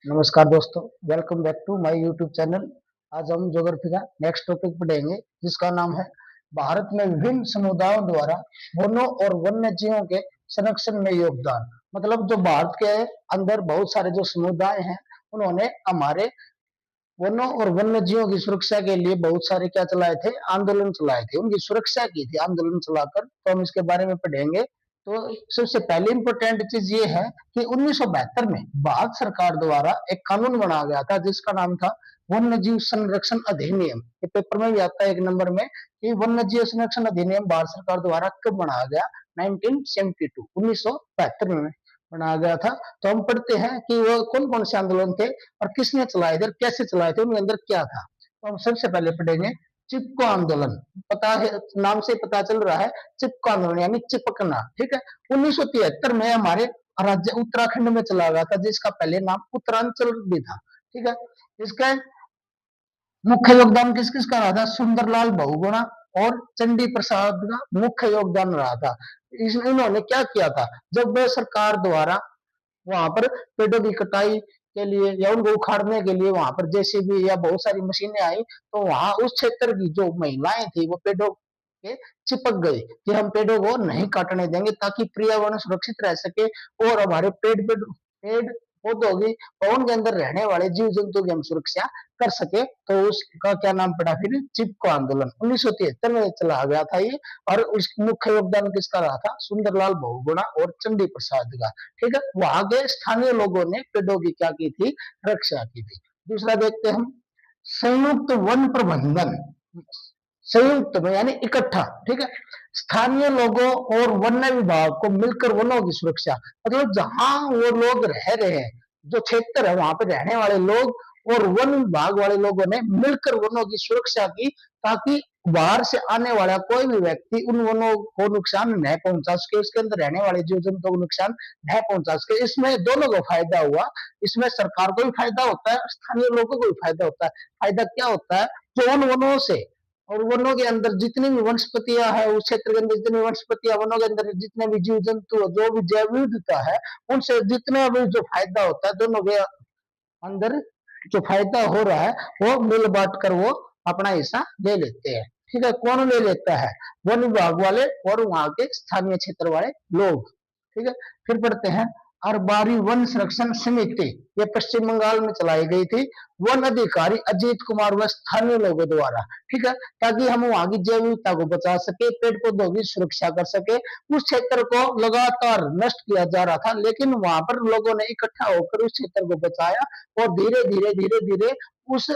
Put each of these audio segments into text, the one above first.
नमस्कार दोस्तों, welcome back to my YouTube channel. आज हम ज्योग्राफी का नेक्स्ट टॉपिक पढ़ेंगे जिसका नाम है भारत में विभिन्न समुदायों द्वारा वनों और वन्य जीवों के संरक्षण में योगदान। मतलब जो भारत के अंदर बहुत सारे जो समुदाय हैं उन्होंने हमारे वनों और वन्य जीवों की सुरक्षा के लिए बहुत सारे क्या चलाए थे, आंदोलन चलाए थे, उनकी सुरक्षा की थी आंदोलन चलाकर। तो हम इसके बारे में पढ़ेंगे। तो सबसे पहले इंपॉर्टेंट चीज ये है कि 1972 में भारत सरकार द्वारा एक कानून बनाया गया था जिसका नाम था वन्य जीव संरक्षण अधिनियम। ये पेपर में भी आता है एक नंबर में कि वन्य जीव संरक्षण अधिनियम भारत सरकार द्वारा कब बनाया गया, 1972 1972 में बनाया गया था। तो हम पढ़ते हैं कि वो कौन कौन से आंदोलन थे और किसने चलाए थे और कैसे चलाए थे, उनके अंदर क्या था। तो हम सबसे पहले पढ़ेंगे चिपको आंदोलन। पता है, नाम से पता चल रहा है, चिपको आंदोलन यानी चिपकना। ठीक है, 1973 में हमारे राज्य उत्तराखंड में चला गया था जिसका पहले नाम उत्तरांचल भी था। ठीक है, इसका मुख्य योगदान किस किस का रहा था? सुंदरलाल बहुगुणा और चंडी प्रसाद का मुख्य योगदान रहा था। इन्होंने क्या किया था, जब सरकार द्वारा वहां पर पेड़ों की कटाई के लिए या उनको उखाड़ने के लिए वहां पर जेसीबी या बहुत सारी मशीनें आई, तो वहां उस क्षेत्र की जो महिलाएं थी वो पेड़ों के चिपक गई कि हम पेड़ों को नहीं काटने देंगे ताकि पर्यावरण सुरक्षित रह सके और हमारे पेड़ पौधों की और उनके अंदर रहने वाले जीव जंतु की हम सुरक्षा कर सके। तो उसका क्या नाम पड़ा फिर? चिपको आंदोलन 1973 में चला गया था ये। और उस मुख्य योगदान किसका रहा था? सुंदरलाल बहुगुणा और चंडी प्रसाद का। ठीक है, वहां के स्थानीय लोगों ने पेड़ों की क्या की थी? रक्षा की थी। दूसरा देखते हैं हम, संयुक्त वन प्रबंधन। संयुक्त में यानी इकट्ठा। ठीक है, स्थानीय लोगों और वन्य विभाग को मिलकर वनों की सुरक्षा। मतलब जहां वो लोग रह रहे हैं, जो क्षेत्र है वहां पर रहने वाले लोग और वन विभाग वाले लोगों ने मिलकर वनों की सुरक्षा की ताकि बाहर से आने वाला कोई भी व्यक्ति उन वनों को नुकसान न पहुंचा सके, उसके अंदर रहने वाले जीव जंतुओं को नुकसान न पहुंचा सके। इसमें दोनों को फायदा हुआ। इसमें सरकार को भी फायदा होता है, स्थानीय लोगों को भी फायदा होता है। फायदा क्या होता है? जो उन वनों से और वनों के अंदर जितनी भी वनस्पतियां है, उस क्षेत्र के अंदर जितनी वनस्पतियां, वनों के अंदर जितने भी जीव जंतु, जो भी जैव विविधता है, उनसे जितना भी जो फायदा होता है, दोनों के अंदर जो फायदा हो रहा है वो मिल बांट कर वो अपना हिस्सा ले लेते हैं। ठीक है, कौन ले लेता है? वन विभाग वाले और वहां के स्थानीय क्षेत्र वाले लोग। ठीक है, फिर पढ़ते हैं अरबारी वन संरक्षण समिति। ये पश्चिम बंगाल में चलाई गई थी, वन अधिकारी अजीत कुमार व स्थानीय लोगों द्वारा। ठीक है, ताकि हम वहां की जैव विविधता को बचा सके, पेड़ पौधों की सुरक्षा कर सके। उस क्षेत्र को लगातार नष्ट किया जा रहा था, लेकिन वहां पर लोगों ने इकट्ठा होकर उस क्षेत्र को बचाया और धीरे धीरे उस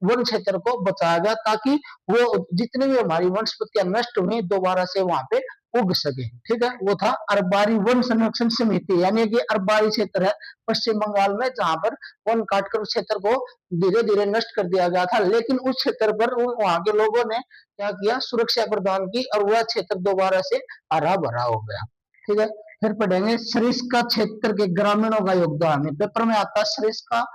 वन क्षेत्र को बचाया गया ताकि वो जितनी भी हमारी वनस्पतियां नष्ट हुई दोबारा से वहां पे उग सके। ठीक है, वो था अरबारी वन संरक्षण समिति, यानी कि अरबारी क्षेत्र है पश्चिम बंगाल में जहां पर वन काटकर उस क्षेत्र को धीरे धीरे नष्ट कर दिया गया था, लेकिन उस क्षेत्र पर वहां के लोगों ने क्या किया? सुरक्षा प्रदान की और वह क्षेत्र दोबारा से हरा भरा हो गया। ठीक है, फिर पढ़ेंगे सरिस्का क्षेत्र के ग्रामीणों का योगदान। पेपर में आता है सरिस्का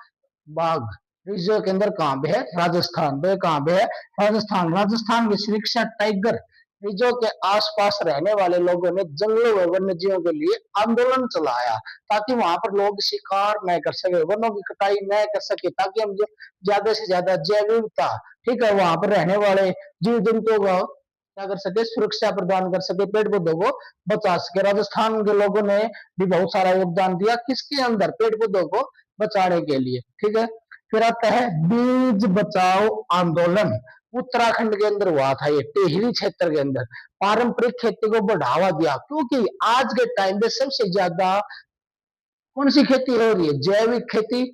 बाघ रिजर्व के अंदर कहां पे है? राजस्थान। तो कहां पे है? राजस्थान। राजस्थान की सरिस्का टाइगर रिजर्व के आसपास रहने वाले लोगों ने जंगलों व वन्य जीवों के लिए आंदोलन चलाया ताकि वहां पर लोग शिकार न कर सके, वनों की कटाई न कर सके, ताकि हम ज्यादा से ज्यादा जैव विविधता, ठीक है, वहां पर रहने वाले जीव जंतुओं को क्या कर सके? सुरक्षा प्रदान कर सके, पेड़ पौधों को बचा सके। राजस्थान के लोगों ने भी बहुत सारा योगदान दिया किसके अंदर? पेड़ पौधों को बचाने के लिए। ठीक है, फिर आता है बीज बचाओ आंदोलन। उत्तराखंड के अंदर हुआ था ये, टिहरी क्षेत्र के अंदर। पारंपरिक खेती को बढ़ावा दिया क्योंकि आज के टाइम पे सबसे ज्यादा कौन सी खेती हो रही है? जैविक खेती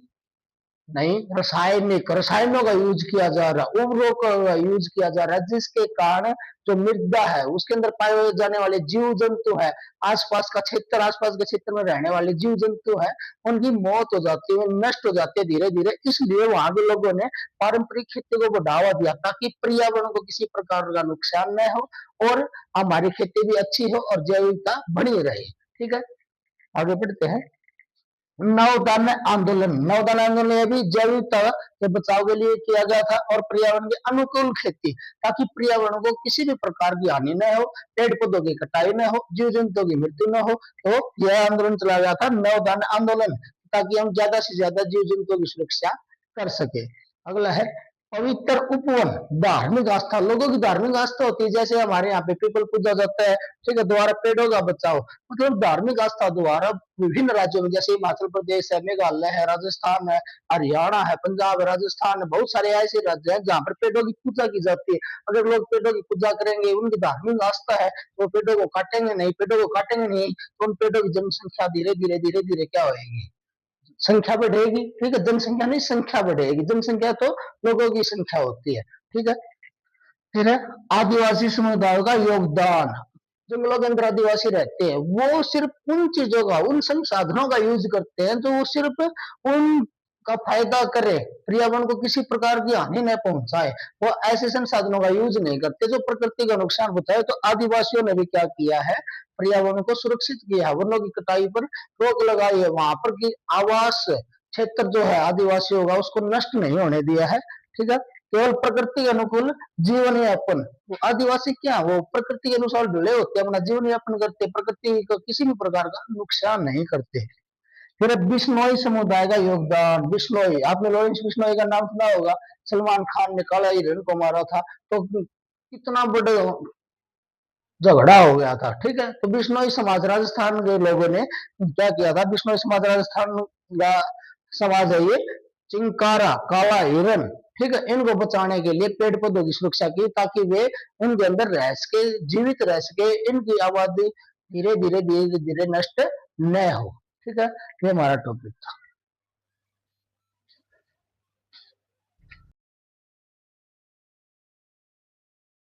नहीं, रासायनिक, रसायनों का यूज किया जा रहा है, उर्वरकों का यूज किया जा रहा है, जिसके कारण जो मृदा है उसके अंदर पाए जाने वाले जीव जंतु है, आसपास का क्षेत्र, आसपास के क्षेत्र में रहने वाले जीव जंतु है, उनकी मौत हो जाती है, नष्ट हो जाती है धीरे धीरे। इसलिए वहां के लोगों ने पारंपरिक खेती को बढ़ावा दिया ताकि पर्यावरण को किसी प्रकार का नुकसान न हो और हमारी खेती भी अच्छी हो और जैविकता बनी रहे। ठीक है, आगे बढ़ते हैं। नवदान आंदोलन। नवदान आंदोलन ये भी जैविकता के बचाव के लिए किया गया था और पर्यावरण के अनुकूल खेती, ताकि पर्यावरण को किसी भी प्रकार की हानि न हो, पेड़ पौधों की कटाई न हो, जीव जंतुओं की मृत्यु न हो। तो यह आंदोलन चला गया था नवदान आंदोलन। ताकि हम ज्यादा से ज्यादा जीव जंतुओं की सुरक्षा कर सके। अगला है पवित्र उपवन, धार्मिक आस्था। लोगों की धार्मिक आस्था होती है, जैसे हमारे यहाँ पे पीपल पूजा जाता है, ठीक है, द्वारा पेड़ों का बचाव, मतलब धार्मिक आस्था द्वारा विभिन्न राज्यों में, जैसे हिमाचल प्रदेश है, मेघालय है, राजस्थान है, हरियाणा है, पंजाब है, राजस्थान है, बहुत सारे ऐसे राज्य हैं जहाँ पर पेड़ों की पूजा की जाती है। अगर लोग पेड़ों की पूजा करेंगे, उनकी धार्मिक आस्था है, वो पेड़ों को काटेंगे नहीं, पेड़ों को काटेंगे नहीं, तो उन पेड़ों की जनसंख्या धीरे धीरे धीरे धीरे क्या होगी, संख्या बढ़ेगी, ठीक है, जनसंख्या नहीं संख्या बढ़ेगी, जनसंख्या तो लोगों की संख्या होती है, ठीक है। फिर है आदिवासी समुदायों का योगदान। जंगलों के अंदर आदिवासी रहते हैं, वो सिर्फ उन चीजों का, उन संसाधनों का यूज करते हैं जो वो सिर्फ उन का फायदा करे, पर्यावरण को किसी प्रकार की हानि न पहुंचाए, वो ऐसे संसाधनों का यूज नहीं करते जो प्रकृति का नुकसान पहुंचाए। तो आदिवासियों ने भी क्या किया है, पर्यावरण को सुरक्षित किया है, वनों की कटाई पर रोक लगाई है, वहां पर की आवास क्षेत्र जो है आदिवासियों का उसको नष्ट नहीं होने दिया है, ठीक है। केवल प्रकृति के अनुकूल जीवन यापन, वो आदिवासी क्या, वो प्रकृति के अनुसार ढले होते हैं, अपना जीवन यापन करते, प्रकृति को किसी भी प्रकार का नुकसान नहीं करते। फिर बिश्नोई समुदाय का योगदान। बिश्नोई, आपने लॉरेंस बिश्नोई का नाम सुना होगा, सलमान खान ने काला हिरण को मारा था, तो कितना बड़े झगड़ा हो गया था, ठीक है। तो बिश्नोई समाज, राजस्थान के लोगों ने क्या किया था, बिश्नोई समाज राजस्थान का समाज है ये, चिंकारा, काला हिरन, ठीक है, इनको बचाने के लिए पेड़ पौधों की सुरक्षा की, ताकि वे उनके अंदर रह सके, जीवित रह सके, इनकी आबादी धीरे धीरे धीरे धीरे नष्ट न हो, ठीक है। ये हमारा टॉपिक था।